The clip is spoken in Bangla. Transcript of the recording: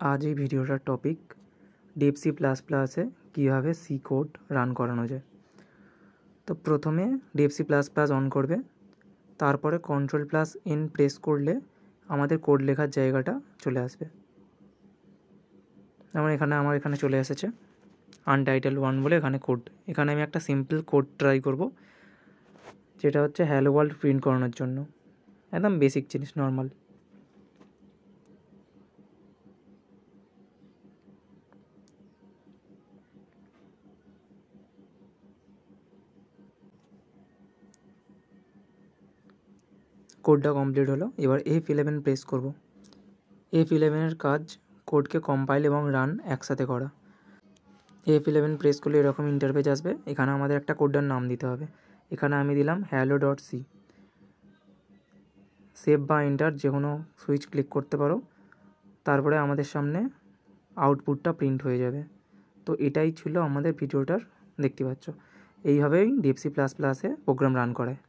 आज এই ভিডিওটার টপিক ডিএফসি প্লাস প্লাসে কীভাবে সি কোড রান করানো যায়। তো প্রথমে ডিএফসি প্লাস প্লাস অন করবে, তারপরে Ctrl+N প্রেস করলে আমাদের কোড লেখার জায়গাটা চলে আসবে। যেমন আমার এখানে চলে এসেছে Untitled1 বলে এখানে কোড। এখানে আমি একটা সিম্পল কোড ট্রাই করব, যেটা হচ্ছে হ্যালো ওয়ার্ল্ড প্রিন্ট করানোর জন্য, একদম বেসিক জিনিস, নর্মাল। কোডটা কমপ্লিট হলো। এবার F11 প্রেস করব। F11 কাজ কোডকে কম্পাইল এবং রান একসাথে করা। F11 প্রেস করলে এরকম ইন্টারফেস আসবে। এখানে আমাদের একটা কোডটার নাম দিতে হবে। এখানে আমি দিলাম hello.c। সেভ বা এন্টার যে কোনো সুইচ ক্লিক করতে পারো, তারপরে আমাদের সামনে আউটপুটটা প্রিন্ট হয়ে যাবে। তো এটাই ছিল আমাদের ভিডিওটার, দেখতে পাচ্ছ। এইভাবেই ডিএফসি প্লাস প্লাসে প্রোগ্রাম রান করায়।